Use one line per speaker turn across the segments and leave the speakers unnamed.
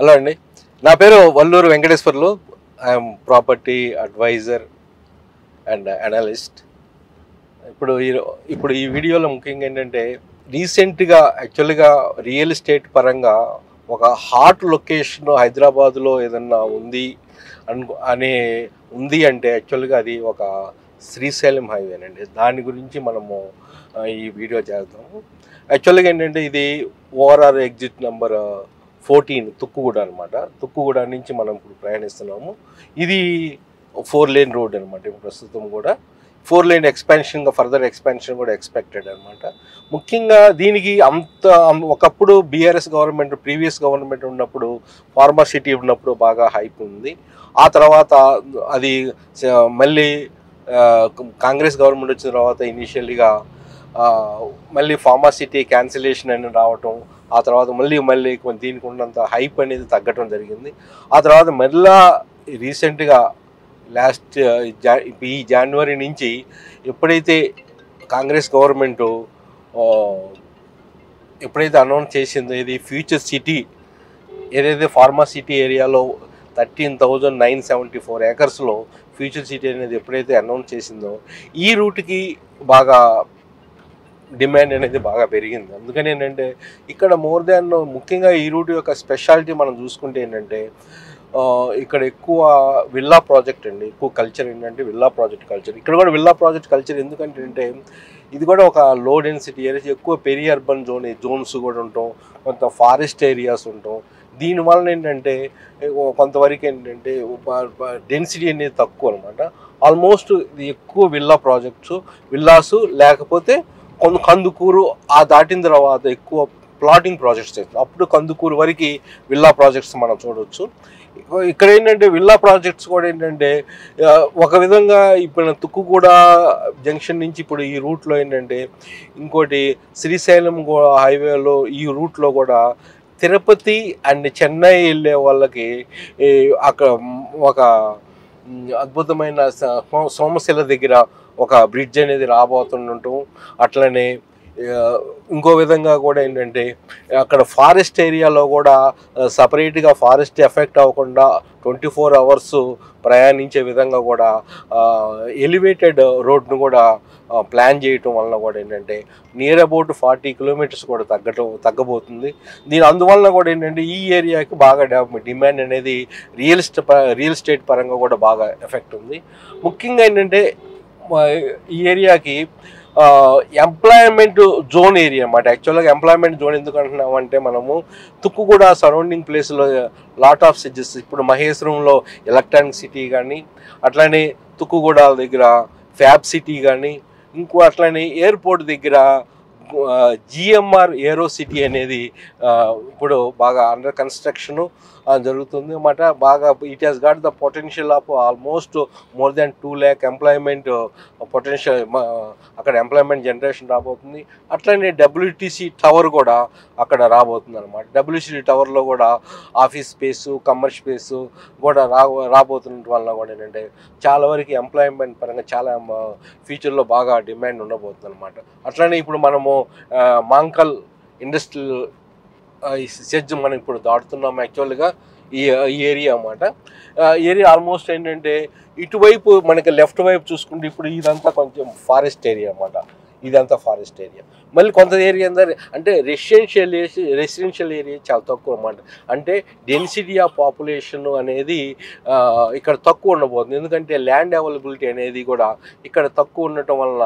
Hello అండి, నా పేరు Valluru Venkateswarlu. I'm property advisor and analyst. ఇప్పుడు ఈ ఇప్పుడు ఈ వీడియోలో ముఖ్యంగా ఏంటంటే, రీసెంట్గా యాక్చువల్గా రియల్ ఎస్టేట్ పరంగా ఒక హాట్ లొకేషన్ హైదరాబాదులో ఏదన్నా ఉంది అంటే యాక్చువల్గా అది ఒక శ్రీశైలం హైవేనండి. దాని గురించి మనము ఈ వీడియో చేద్దాము. యాక్చువల్గా ఏంటంటే, ఇది ఓఆర్ఆర్ ఎగ్జిట్ నెంబర్ 14 తుక్కుగూడ అనమాట. తుక్కుగూడ నుంచి మనం ఇప్పుడు ప్రయాణిస్తున్నాము. ఇది 4 లేన్ రోడ్ అనమాట. ఇప్పుడు ప్రస్తుతం కూడా 4 లేన్ ఎక్స్పాన్షన్గా ఫర్దర్ ఎక్స్పాన్షన్ కూడా ఎక్స్పెక్టెడ్ అనమాట. ముఖ్యంగా దీనికి ఒకప్పుడు బీఆర్ఎస్ గవర్నమెంట్, ప్రీవియస్ గవర్నమెంట్ ఉన్నప్పుడు, ఫార్మా సిటీ ఉన్నప్పుడు బాగా హైప్ ఉంది. ఆ తర్వాత అది మళ్ళీ కాంగ్రెస్ గవర్నమెంట్ వచ్చిన తర్వాత ఇనీషియల్గా మళ్ళీ ఫార్మా సిటీ క్యాన్సిలేషన్ అని రావటం, ఆ తర్వాత మళ్ళీ దీనికి ఉన్నంత హైప్ అనేది తగ్గటం జరిగింది. ఆ తర్వాత మళ్ళీ రీసెంట్గా ఈ జనవరి నుంచి ఎప్పుడైతే కాంగ్రెస్ గవర్నమెంటు అనౌన్స్ చేసిందో, ఇది ఫ్యూచర్ సిటీ ఏదైతే ఫార్మా సిటీ ఏరియాలో 13,974 ఏకర్స్లో ఫ్యూచర్ సిటీ అనేది ఎప్పుడైతే అనౌన్స్ చేసిందో, ఈ రూట్కి బాగా డిమాండ్ అనేది బాగా పెరిగింది. అందుకని ఏంటంటే, ఇక్కడ ముఖ్యంగా ఈ రూట్ యొక్క స్పెషాలిటీ మనం చూసుకుంటే ఏంటంటే, ఇక్కడ ఎక్కువ విల్లా ప్రాజెక్ట్ అండి. ఎక్కువ కల్చర్ ఏంటంటే విల్లా ప్రాజెక్ట్ కల్చర్. ఇక్కడ కూడా విల్లా ప్రాజెక్ట్ కల్చర్ ఎందుకంటే ఇది కూడా ఒక లో డెన్సిటీ ఏరియాస్, ఎక్కువ పెరి అర్బన్ జోన్స్ కూడా ఉంటాం, కొంత ఫారెస్ట్ ఏరియాస్ ఉంటాం. దీనివల్ల ఏంటంటే కొంతవరకు ఏంటంటే డెన్సిటీ అనేది తక్కువ అనమాట. ఆల్మోస్ట్ ఇది ఎక్కువ విల్లాసు లేకపోతే కందుకూరు దాటిన తర్వాత ఎక్కువ ప్లాటింగ్ ప్రాజెక్ట్స్ చేస్తారు. అప్పుడు కందుకూరు వరకు విల్లా ప్రాజెక్ట్స్ మనం చూడవచ్చు. ఇక్కడ ఏంటంటే విల్లా ప్రాజెక్ట్స్ కూడా ఏంటంటే ఒక విధంగా ఇప్పుడు తుక్కుగూడ జంక్షన్ నుంచి ఇప్పుడు ఈ రూట్లో ఏంటంటే, ఇంకోటి శ్రీశైలం హైవేలో ఈ రూట్లో కూడా తిరుపతి అండ్ చెన్నై వెళ్ళే వాళ్ళకి అక్కడ ఒక అద్భుతమైన సోమశిల దగ్గర ఒక బ్రిడ్జ్ అనేది రాబోతుండటం, అట్లనే ఇంకో విధంగా కూడా ఏంటంటే అక్కడ ఫారెస్ట్ ఏరియాలో కూడా సపరేట్గా ఫారెస్ట్ ఎఫెక్ట్ అవ్వకుండా 24 hours ప్రయాణించే విధంగా కూడా ఎలివేటెడ్ రోడ్ను కూడా ప్లాన్ చేయటం వలన కూడా ఏంటంటే నియర్ అబౌట్ 40 kilometers కూడా తగ్గబోతుంది. అందువలన కూడా ఏంటంటే ఈ ఏరియాకి బాగా డిమాండ్ అనేది రియల్ ఎస్టేట్ పరంగా కూడా బాగా ఎఫెక్ట్ ఉంది. ముఖ్యంగా ఏంటంటే ఈ ఏరియాకి ఎంప్లాయ్మెంట్ జోన్ ఏరియా అన్నమాట. యాక్చువల్గా ఎంప్లాయ్మెంట్ జోన్ ఎందుకు అంటున్నామంటే, మనము తుక్కుగూడ సరౌండింగ్ ప్లేస్లో లాట్ ఆఫ్ సిటీస్, ఇప్పుడు మహేశ్వరంలో ఎలక్ట్రానిక్ సిటీ కానీ, అట్లనే తుక్కుగూడ దగ్గర ఫ్యాబ్ సిటీ కానీ, అట్లనే ఎయిర్పోర్ట్ దగ్గర జిఎంఆర్ ఏరో సిటీ అనేది ఇప్పుడు బాగా అండర్ కన్స్ట్రక్షన్ జరుగుతుంది అన్నమాట. బాగా it has got the potential of almost more than 2 lakh employment potential. అక్కడ ఎంప్లాయ్మెంట్ జనరేషన్ రాబోతుంది. అట్లనే డబ్ల్యూటీసీ టవర్ కూడా అక్కడ రాబోతుంది అనమాట. డబ్ల్యూటీసీ టవర్లో కూడా ఆఫీస్ స్పేసు, కమర్షియల్ స్పేసు కూడా రాబోతున్న వల్ల కూడా ఏంటంటే చాలా వరకు ఎంప్లాయ్మెంట్ పరంగా చాలా ఫ్యూచర్లో బాగా డిమాండ్ ఉండబోతుంది అనమాట. అట్లనే ఇప్పుడు మనము మాంకల్ ఇండస్ట్రియల్ సెజ్ మనం ఇప్పుడు దాటుతున్నాం. యాక్చువల్గా ఈ ఏరియా అన్నమాట. ఏరియా ఆల్మోస్ట్ ఏంటంటే ఇటువైపు మనకి లెఫ్ట్ వైపు చూసుకుంటే ఇప్పుడు ఇదంతా కొంచెం ఫారెస్ట్ ఏరియా అన్నమాట. ఇదంతా ఫారెస్ట్ ఏరియా. మళ్ళీ కొంత ఏరియా అంటే రెసిడెన్షియల్ ఏరియా చాలా తక్కువ అన్నమాట. అంటే డెన్సిటీ ఆఫ్ పాపులేషన్ అనేది ఇక్కడ తక్కువ ఉండబోతుంది. ఎందుకంటే ల్యాండ్ అవైలబిలిటీ అనేది కూడా ఇక్కడ తక్కువ ఉండటం వలన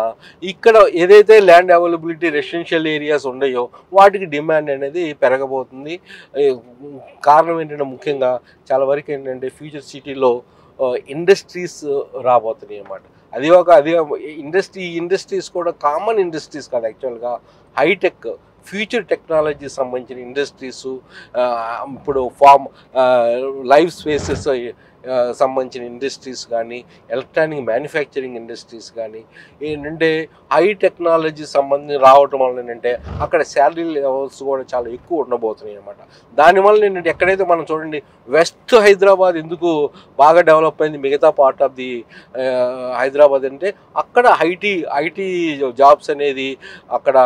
ఇక్కడ ఏదైతే ల్యాండ్ అవైలబిలిటీ రెసిడెన్షియల్ ఏరియాస్ ఉన్నాయో వాటికి డిమాండ్ అనేది పెరగబోతుంది. కారణం ఏంటంటే ముఖ్యంగా చాలా వరకు ఏంటంటే ఫ్యూచర్ సిటీలో ఇండస్ట్రీస్ రాబోతున్నాయి అన్నమాట. ఇండస్ట్రీస్ కూడా కామన్ ఇండస్ట్రీస్ కాదు, యాక్చువల్గా హైటెక్ ఫ్యూచర్ టెక్నాలజీ సంబంధించిన ఇండస్ట్రీస్. ఇప్పుడు లైవ్ స్పేసెస్ సంబంధించిన ఇండస్ట్రీస్ కానీ, ఎలక్ట్రానిక్ మ్యానుఫ్యాక్చరింగ్ ఇండస్ట్రీస్ కానీ ఏంటంటే హై టెక్నాలజీ సంబంధించి రావటం వల్ల ఏంటంటే అక్కడ శాలరీ లెవెల్స్ కూడా చాలా ఎక్కువ ఉండబోతున్నాయి అనమాట. దానివల్ల ఏంటంటే ఎక్కడైతే మనం చూడండి వెస్ట్ హైదరాబాద్ ఎందుకు బాగా డెవలప్ అయింది మిగతా పార్ట్ ఆఫ్ ది హైదరాబాద్ అంటే అక్కడ ఐటీ జాబ్స్ అనేది అక్కడ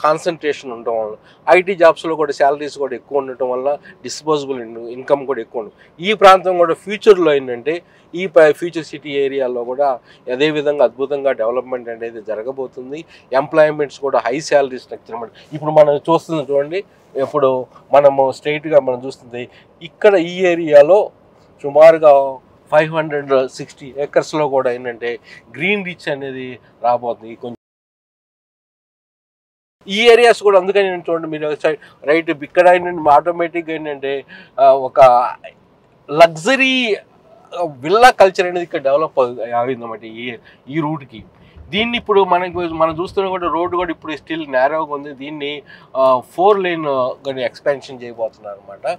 కాన్సన్ట్రేషన్ ఉండటం వల్ల ఐటీ జాబ్స్లో కూడా శాలరీస్ కూడా ఎక్కువ ఉండటం వల్ల డిస్పోజబుల్ ఇన్కమ్ కూడా ఎక్కువ ఉండదు. ఈ ప్రాంతం కూడా ఫ్యూచర్లో ఏంటంటే ఈ ఫ్యూచర్ సిటీ ఏరియాలో కూడా అదేవిధంగా అద్భుతంగా డెవలప్మెంట్ అనేది జరగబోతుంది. ఎంప్లాయ్మెంట్స్ కూడా హై శాలరీ స్ట్రక్చర్ అన్నమాట. ఇప్పుడు మనం చూస్తుంది చూడండి, ఇప్పుడు మనము స్ట్రైట్గా మనం చూస్తుంది ఇక్కడ ఈ ఏరియాలో సుమారుగా 560 ఏకర్స్లో కూడా ఏంటంటే గ్రీన్ రిచ్ అనేది రాబోతుంది. కొంచెం ఈ ఏరియాస్ కూడా అందుకని నేను చూడండి మీరు రైట్ ఇక్కడ ఏంటంటే ఆటోమేటిక్గా ఏంటంటే ఒక లగ్జరీ విల్లా కల్చర్ అనేది ఇక్కడ డెవలప్ అయిందన్నమాట ఈ రూట్కి. దీన్ని ఇప్పుడు మనం చూస్తున్న కూడా రోడ్డు కూడా ఇప్పుడు స్టిల్ నేరోగా ఉంది. దీన్ని 4 లేన్ కానీ ఎక్స్పాన్షన్ చేయబోతున్నారు అనమాట.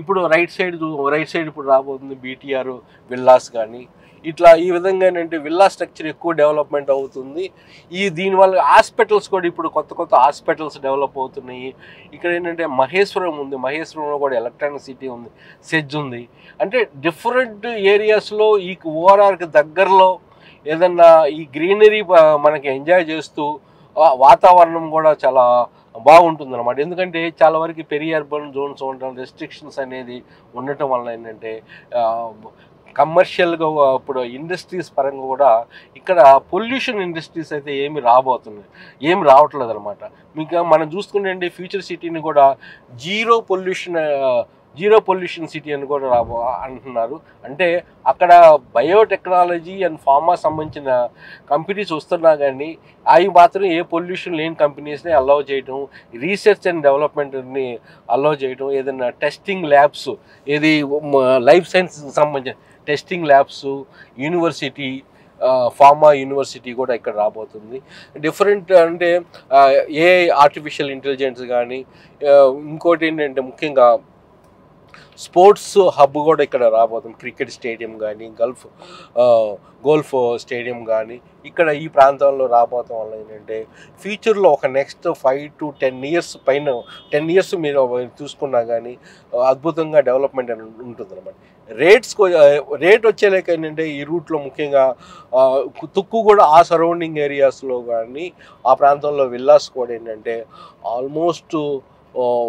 ఇప్పుడు రైట్ సైడ్ ఇప్పుడు రాబోతుంది బీటీఆర్ విల్లాస్ కానీ ఇట్లా ఈ విధంగా ఏంటంటే విల్లా స్ట్రక్చర్ ఎక్కువ డెవలప్మెంట్ అవుతుంది. దీనివల్ల హాస్పిటల్స్ కూడా ఇప్పుడు కొత్త హాస్పిటల్స్ డెవలప్ అవుతున్నాయి. ఇక్కడ ఏంటంటే మహేశ్వరం ఉంది, మహేశ్వరంలో కూడా ఎలక్ట్రానిక్ సిటీ ఉంది, సెజ్ ఉంది. అంటే డిఫరెంట్ ఏరియాస్లో ఈ ఓఆర్ఆర్కి దగ్గరలో ఏదన్నా ఈ గ్రీనరీ మనకి ఎంజాయ్ చేస్తూ వాతావరణం కూడా చాలా బాగుంటుంది అనమాట. ఎందుకంటే చాలా వరకు పెరి అర్బన్ జోన్స్ ఉండటం, రెస్ట్రిక్షన్స్ అనేది ఉండటం వల్ల ఏంటంటే కమర్షియల్గా ఇప్పుడు ఇండస్ట్రీస్ పరంగా కూడా ఇక్కడ పొల్యూషన్ ఇండస్ట్రీస్ అయితే ఏమి రావట్లేదు అనమాట. మీకు మనం చూసుకుంటే ఫ్యూచర్ సిటీని కూడా జీరో పొల్యూషన్ సిటీ అని కూడా అంటున్నారు. అంటే అక్కడ బయోటెక్నాలజీ అండ్ ఫార్మా సంబంధించిన కంపెనీస్ వస్తున్నా కానీ అవి మాత్రం ఏ పొల్యూషన్ లేని కంపెనీస్ని అలౌ చేయటం, రీసెర్చ్ అండ్ డెవలప్మెంట్ని అలౌ చేయటం, ఏదైనా టెస్టింగ్ ల్యాబ్స్ ఏది లైఫ్ సైన్స్ సంబంధించిన testing labs, university pharma university కూడా ఇక్కడ రాబోతుంది. డిఫరెంట్ అంటే ఆర్టిఫిషియల్ ఇంటెలిజెన్స్ కానీ ఇంకోటి ఏంటంటే ముఖ్యంగా స్పోర్ట్స్ హబ్ కూడా ఇక్కడ రాబోతుంది. క్రికెట్ స్టేడియం కానీ గోల్ఫ్ స్టేడియం కానీ ఇక్కడ ఈ ప్రాంతంలో రాబోతం వల్ల ఏంటంటే ఫ్యూచర్లో ఒక నెక్స్ట్ 5 to 10 ఇయర్స్ పైన 10 ఇయర్స్ మీరు చూసుకున్నా కానీ అద్భుతంగా డెవలప్మెంట్ అని ఉంటుంది అనమాట. రేట్ వచ్చేలేక ఏంటంటే ఈ రూట్లో ముఖ్యంగా తుక్కు కూడా ఆ సరౌండింగ్ ఏరియాస్లో కానీ ఆ ప్రాంతంలో విల్లాస్ కూడా ఏంటంటే ఆల్మోస్ట్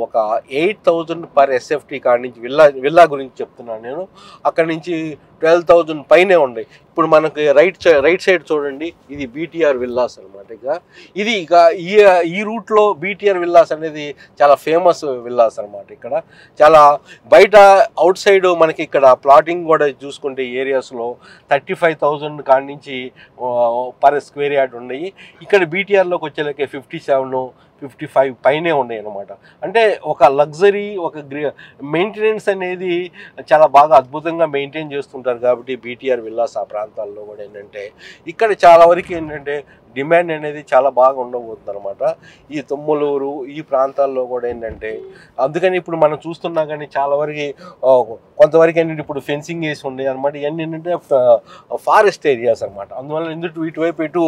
ఒక 8,000 పర్ ఎస్ఎఫ్టీ కాడి నుంచి విల్లా గురించి చెప్తున్నాను నేను. అక్కడి నుంచి 12,000 పైనే ఉన్నాయి. ఇప్పుడు మనకి రైట్ సైడ్ చూడండి, ఇది బీటీఆర్ విల్లాస్ అనమాట. ఇక ఈ రూట్లో బీటీఆర్ విల్లాస్ అనేది చాలా ఫేమస్ విల్లాస్ అనమాట. ఇక్కడ చాలా బయట అవుట్ సైడ్ మనకి ఇక్కడ ప్లాటింగ్ కూడా చూసుకుంటే ఏరియాస్లో 35,000 కాడి నుంచి పర్ స్క్వేర్ యార్డ్ ఉన్నాయి. ఇక్కడ బీటీఆర్లోకి వచ్చేలాకే 57, 55 పైనే ఉన్నాయి అనమాట. అంటే ఒక లగ్జరీ మెయింటెనెన్స్ అనేది చాలా బాగా అద్భుతంగా మెయింటైన్ చేస్తుంటారు కాబట్టి బీటీఆర్ విల్లాస్ ఆ ప్రాంతాల్లో కూడా ఏంటంటే ఇక్కడ చాలా వరకు ఏంటంటే డిమాండ్ అనేది చాలా బాగా ఉండబోతుంది అనమాట. ఈ తుమ్మలూరు ఈ ప్రాంతాల్లో కూడా ఏంటంటే అందుకని ఇప్పుడు మనం చూస్తున్నా కానీ చాలా వరకు కొంతవరకు ఏంటంటే ఇప్పుడు ఫెన్సింగ్ వేసి ఉండే అనమాట. ఇవన్నీ ఏంటంటే ఫారెస్ట్ ఏరియాస్ అనమాట. అందువల్ల ఇటువైపు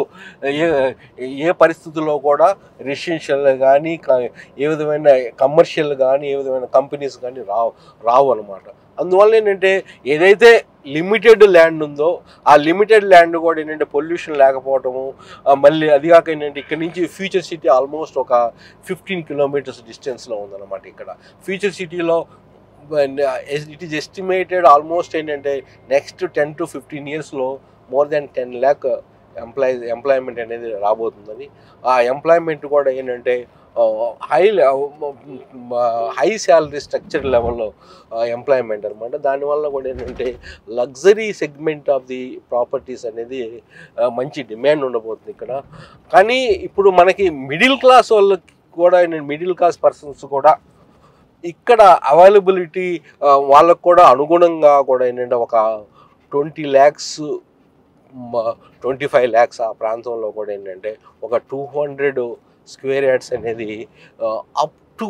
ఏ పరిస్థితుల్లో కూడా రెసిడెన్షియల్ కానీ ఏ విధమైన కమర్షియల్ కానీ ఏ విధమైన కంపెనీస్ కానీ రావు అనమాట. అందువల్ల ఏంటంటే ఏదైతే లిమిటెడ్ ల్యాండ్ ఉందో ఆ లిమిటెడ్ ల్యాండ్ కూడా ఏంటంటే పొల్యూషన్ లేకపోవటము, మళ్ళీ అది కాక ఏంటంటే ఇక్కడ నుంచి ఫ్యూచర్ సిటీ ఆల్మోస్ట్ ఒక 15 కిలోమీటర్స్ డిస్టెన్స్లో ఉందన్నమాట. ఇక్కడ ఫ్యూచర్ సిటీలో ఇట్ ఈస్ ఎస్టిమేటెడ్ ఆల్మోస్ట్ ఏంటంటే నెక్స్ట్ 10 to 15 ఇయర్స్లో more than 10 lakh ఎంప్లాయ్మెంట్ అనేది రాబోతుందని. ఆ ఎంప్లాయ్మెంట్ కూడా ఏంటంటే హై శాలరీ స్ట్రక్చర్ లెవెల్లో ఎంప్లాయ్మెంట్ అనమాట. దానివల్ల కూడా ఏంటంటే luxury segment of the properties అనేది మంచి డిమాండ్ ఉండబోతుంది ఇక్కడ. కానీ ఇప్పుడు మనకి మిడిల్ క్లాస్ వాళ్ళకి కూడా మిడిల్ క్లాస్ పర్సన్స్ కూడా ఇక్కడ అవైలబిలిటీ వాళ్ళకు కూడా అనుగుణంగా కూడా ఏంటంటే ఒక 20 lakhs 25 lakhs ఆ ప్రాంతంలో కూడా ఏంటంటే ఒక 200 స్క్వేర్ యార్డ్స్ అనేది అప్ టు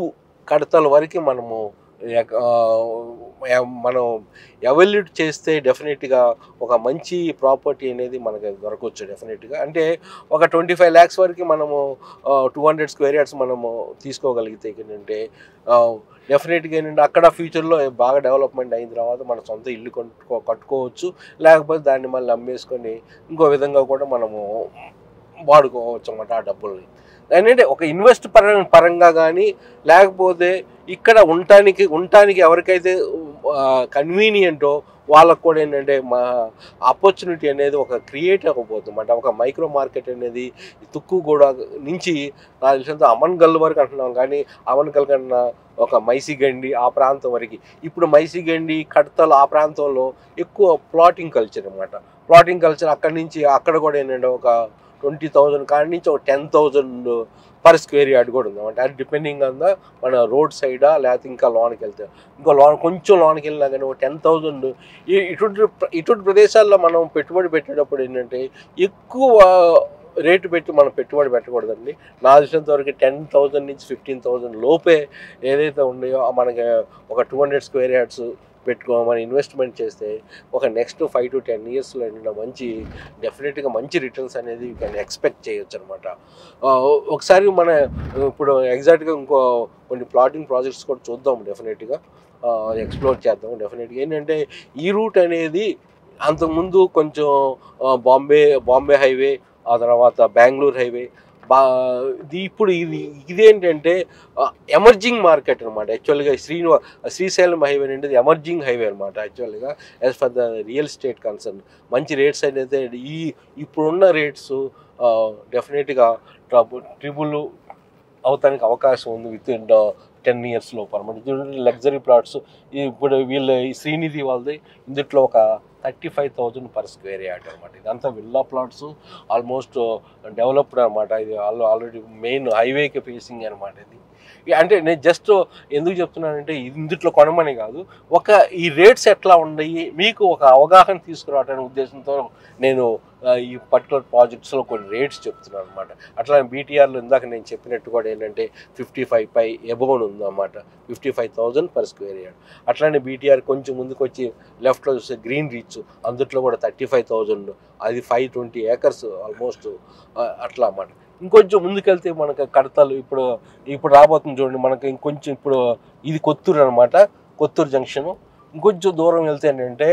కడతల వరకు మనము మనం ఎవాల్యూట్ చేస్తే డెఫినెట్గా ఒక మంచి ప్రాపర్టీ అనేది మనకి దొరకవచ్చు డెఫినెట్గా. అంటే ఒక 25 lakhs వరకు మనము 200 square yards మనము తీసుకోగలిగితే ఏంటంటే డెఫినెట్గా ఏంటంటే అక్కడ ఫ్యూచర్లో బాగా డెవలప్మెంట్ అయిన తర్వాత మన సొంత ఇల్లు కట్టుకోవచ్చు, లేకపోతే దాన్ని మళ్ళీ అమ్మేసుకొని ఇంకో విధంగా కూడా మనము వాడుకోవచ్చు అన్నమాట ఆ డబ్బుల్ని. ఏంటంటే ఒక ఇన్వెస్ట్ పరంగా కానీ, లేకపోతే ఇక్కడ ఉండటానికి ఎవరికైతే కన్వీనియంటో వాళ్ళకు కూడా ఏంటంటే మా ఆపర్చునిటీ అనేది ఒక క్రియేట్ అవ్వబోతుంది అన్నమాట. ఒక మైక్రో మార్కెట్ అనేది తుక్కుగూడ నుంచి నాకు తెలిసినంత అమన్గల్ వరకు అంటున్నాం, కానీ అమన్గల్ కన్నా ఒక మైసిగండి ఆ ప్రాంతం వరకు. ఇప్పుడు మైసిగండి, కడతలు ఆ ప్రాంతంలో ఎక్కువ ప్లాటింగ్ కల్చర్ అన్నమాట. ప్లాటింగ్ కల్చర్ అక్కడి నుంచి అక్కడ కూడా ఏంటంటే ఒక 20,000 కాడి నుంచి ఒక 10,000 per square yard కూడా ఉంది అంటే అది డిపెండింగ్ ఆన్ ద మన రోడ్ సైడా, లేకపోతే ఇంకా లోనికి వెళ్తే ఇంకా కొంచెం లోనికి వెళ్ళినా కానీ ఒక 10,000. ఇటువంటి ప్రదేశాల్లో మనం పెట్టుబడి పెట్టేటప్పుడు ఏంటంటే ఎక్కువ రేటు పెట్టి మనం పెట్టుబడి పెట్టకూడదండి. నాకు తెలిసినంత వరకు 10,000 నుంచి 15,000 లోపే ఏదైతే ఉన్నాయో మనకి ఒక 200 square yards పెట్టుకోమని ఇన్వెస్ట్మెంట్ చేస్తే ఒక నెక్స్ట్ 5 to 10 yearsలో ఏంటంటే మంచి డెఫినెట్గా మంచి రిటర్న్స్ అనేది యూ కెన్ ఎక్స్పెక్ట్ చేయొచ్చు అనమాట. ఒకసారి మన ఇప్పుడు ఎగ్జాక్ట్గా ఇంకో కొన్ని ప్లాటింగ్ ప్రాజెక్ట్స్ కూడా చూద్దాం, డెఫినెట్గా ఎక్స్ప్లోర్ చేద్దాం. డెఫినెట్గా ఏంటంటే ఈ రూట్ అనేది అంతకుముందు కొంచెం బాంబే హైవే, ఆ తర్వాత బెంగళూరు హైవే ఇప్పుడు ఇదేంటంటే ఎమర్జింగ్ మార్కెట్ అనమాట. యాక్చువల్గా శ్రీశైలం హైవే అనేది ఎమర్జింగ్ హైవే అనమాట. యాక్చువల్గా as for the real estate concern మంచి రేట్స్ అనేది ఇప్పుడున్న రేట్స్ డెఫినెట్గా ట్రిపుల్ అవటానికి అవకాశం ఉంది విత్ ఇన్ 10 years లోపల. మన లగ్జరీ ప్లాట్స్ ఇప్పుడు ఈ శ్రీనిధి వాళ్ళది ఇందుట్లో ఒక 35,000 per square yard అనమాట. ఇదంతా విల్లా ప్లాట్స్ ఆల్మోస్ట్ డెవలప్డ్ అనమాట. ఇది ఆల్రెడీ మెయిన్ హైవేకి ఫేసింగ్ అనమాట. ఇది అంటే నేను జస్ట్ ఎందుకు చెప్తున్నానంటే ఇందుట్లో కొనమని కాదు, ఈ రేట్స్ ఎట్లా ఉన్నాయి మీకు ఒక అవగాహన తీసుకురావడానికి ఉద్దేశంతో నేను ఈ పర్టికులర్ ప్రాజెక్ట్స్లో కొన్ని రేట్స్ చెప్తున్నాను అనమాట. అట్లా బీటీఆర్లో ఇందాక నేను చెప్పినట్టు కూడా ఏంటంటే 55 ఎబోవ్ ఉందన్నమాట, 55,000 per square yard. అట్లానే బీటీఆర్ కొంచెం ముందుకు వచ్చి లెఫ్ట్లో చూస్తే గ్రీన్ రీచ్, అందుట్లో కూడా 35,000, అది 520 acres ఆల్మోస్ట్ అట్లా అన్నమాట. ఇంకొంచెం ముందుకెళ్తే మనకు కడతలు ఇప్పుడు రాబోతుంది చూడండి, మనకి ఇంకొంచెం ఇప్పుడు ఇది కొత్తూరు అనమాట, కొత్తూరు జంక్షను. ఇంకొంచెం దూరం వెళ్తే ఏంటంటే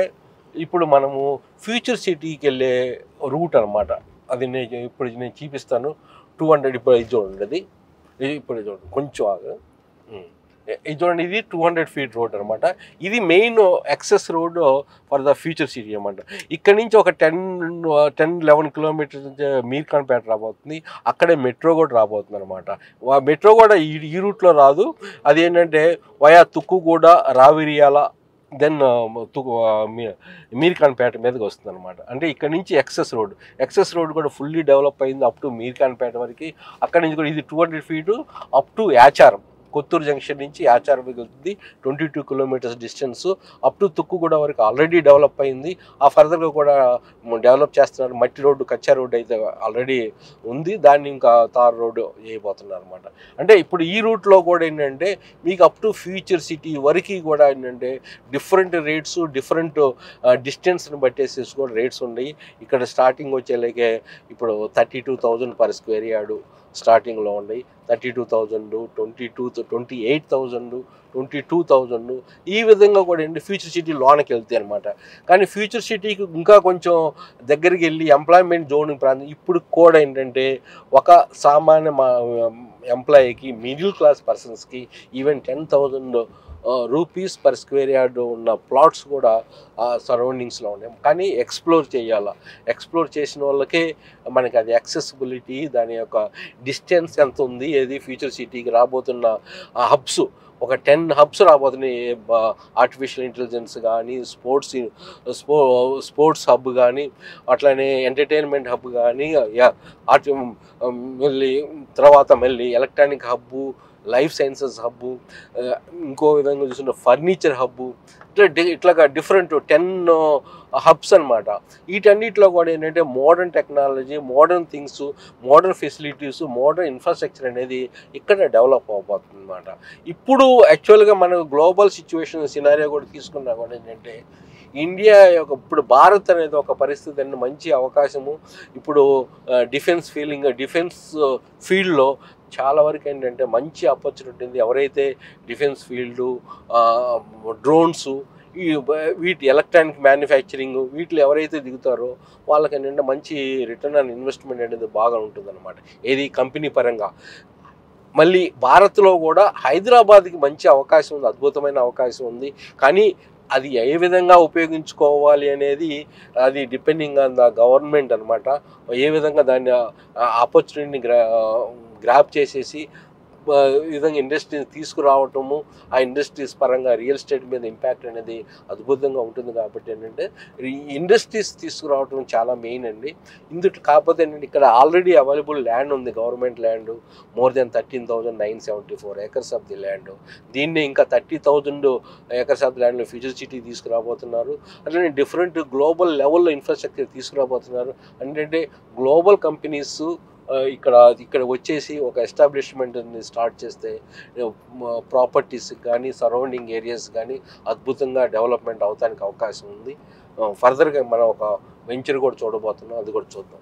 ఇప్పుడు మనము ఫ్యూచర్ సిటీకి వెళ్ళే రూట్ అనమాట. అది ఇప్పుడు నేను చూపిస్తాను. 200 ఇప్పుడు ఇది చూడండి, అది ఇప్పుడు చూడండి కొంచెం ఇది చూడండి, ఇది 200 feet రోడ్ అనమాట. ఇది main access road for the future city అనమాట. ఇక్కడ నుంచి ఒక 10-11 kilometers మీర్ఖాన్పేట రాబోతుంది. అక్కడే మెట్రో కూడా రాబోతుంది అనమాట. మెట్రో కూడా ఈ రూట్లో రాదు, అదేంటంటే వయా తుక్కుగూడ, రావిరియాల, దెన్ మీర్ఖాన్పేట మీదకి వస్తుంది అనమాట. అంటే ఇక్కడ నుంచి ఎక్సెస్ రోడ్ కూడా ఫుల్లీ డెవలప్ అయింది అప్ టు మీర్ఖాన్పేట వరకు. అక్కడ నుంచి కూడా ఇది 200 feet up to Yacharam, Kothur junction నుంచి యాచారం వెళ్తుంది 22 kilometers distance. Up to Tukkuguda వరకు ఆల్రెడీ డెవలప్ అయింది. ఆ ఫర్దర్గా కూడా డెవలప్ చేస్తున్నారు. మట్టి రోడ్డు, కచ్చా రోడ్డు అయితే ఆల్రెడీ ఉంది, దాన్ని ఇంకా తార్ రోడ్డు చేయబోతున్నారు అనమాట. అంటే ఇప్పుడు ఈ రూట్లో కూడా ఏంటంటే మీకు అప్ టు ఫ్యూచర్ సిటీ వరకు కూడా ఏంటంటే డిఫరెంట్ రేట్స్, డిఫరెంట్ డిస్టెన్స్ని బట్టేసేసి కూడా రేట్స్ ఉన్నాయి. ఇక్కడ స్టార్టింగ్ వచ్చేలాగే ఇప్పుడు 32,000 per square yard స్టార్టింగ్లో ఉన్నాయి. 32,000, 28,000, 22,000 ఈ విధంగా కూడా ఏంటి ఫ్యూచర్ సిటీ లోనకి వెళ్తాయి అనమాట. కానీ ఫ్యూచర్ సిటీకి ఇంకా కొంచెం దగ్గరికి వెళ్ళి ఎంప్లాయ్మెంట్ జోన్ ప్రాంతం ఇప్పుడు కూడా ఏంటంటే ఒక సామాన్య ఎంప్లాయీకి, మిడిల్ క్లాస్ పర్సన్స్కి even 10,000 rupees per square yard ఉన్న ప్లాట్స్ కూడా సరౌండింగ్స్లో ఉన్నాయి. కానీ ఎక్స్ప్లోర్ చేసిన వాళ్ళకే మనకి అది యాక్సెసిబిలిటీ, దాని యొక్క డిస్టెన్స్ ఎంత ఉంది, ఏది ఫ్యూచర్ సిటీకి రాబోతున్న హబ్స్ ఒక 10 హబ్స్ రాబోతున్నాయి. ఆర్టిఫిషియల్ ఇంటెలిజెన్స్ కానీ, స్పోర్ట్స్ హబ్ కానీ, అట్లానే ఎంటర్టైన్మెంట్ హబ్ కానీ, మళ్ళీ తర్వాత electronic hub, life sciences hub, ఇంకో విధంగా చూసుకుంటే ఫర్నిచర్ హబ్బు, ఇట్లాగా డిఫరెంట్ 10 హబ్స్ అనమాట. వీటన్నిటిలో కూడా ఏంటంటే modern technology, modern things, modern facilities, modern infrastructure అనేది ఇక్కడ డెవలప్ అవబోతుంది అనమాట. ఇప్పుడు యాక్చువల్గా మన గ్లోబల్ సిచ్యువేషన్ సినారియో కూడా తీసుకున్నా కూడా ఏంటంటే ఇండియా యొక్క ఇప్పుడు భారత్ అనేది ఒక పరిస్థితి అండి, మంచి అవకాశము. ఇప్పుడు డిఫెన్స్ ఫీల్డ్లో చాలా వరకు ఏంటంటే మంచి ఆపర్చునిటీ ఉంది. ఎవరైతే డిఫెన్స్ ఫీల్డు, డ్రోన్స్, వీటి ఎలక్ట్రానిక్ మ్యానుఫ్యాక్చరింగ్ వీటిలో ఎవరైతే దిగుతారో వాళ్ళకి ఏంటంటే మంచి రిటర్న్ ఆన్ ఇన్వెస్ట్మెంట్ అనేది బాగా ఉంటుందన్నమాట. ఏది కంపెనీ పరంగా. మళ్ళీ భారత్లో కూడా హైదరాబాద్కి మంచి అవకాశం ఉంది, అద్భుతమైన అవకాశం ఉంది. కానీ అది ఏ విధంగా ఉపయోగించుకోవాలి అనేది అది డిపెండింగ్ ఆన్ ద గవర్నమెంట్ అనమాట. ఏ విధంగా దాన్ని ఆపర్చునిటీని గ్రాప్ చేసేసి ఈ విధంగా ఇండస్ట్రీని తీసుకురావటము, ఆ ఇండస్ట్రీస్ పరంగా రియల్ ఎస్టేట్ మీద ఇంపాక్ట్ అనేది అద్భుతంగా ఉంటుంది. కాబట్టి ఏంటంటే ఇండస్ట్రీస్ తీసుకురావటం చాలా మెయిన్ అండి. కాకపోతే ఏంటంటే ఇక్కడ ఆల్రెడీ అవైలబుల్ ల్యాండ్ ఉంది, government land, more than 13,974 acres of the land. దీన్ని ఇంకా 30,000 acres ఆఫ్ ది ల్యాండ్లో ఫ్యూచర్ సిటీ తీసుకురాబోతున్నారు. అట్లనే డిఫరెంట్ గ్లోబల్ లెవెల్లో ఇన్ఫ్రాస్ట్రక్చర్ తీసుకురాబోతున్నారు. అంటే గ్లోబల్ కంపెనీస్ ఇక్కడ వచ్చేసి ఒక ఎస్టాబ్లిష్మెంట్ని స్టార్ట్ చేస్తే ప్రాపర్టీస్ కానీ సరౌండింగ్ ఏరియాస్ కానీ అద్భుతంగా డెవలప్మెంట్ అవడానికి అవకాశం ఉంది. ఫర్దర్గా మనం ఒక వెంచర్ కూడా చూడబోతున్నాం, అది కూడా చూద్దాం.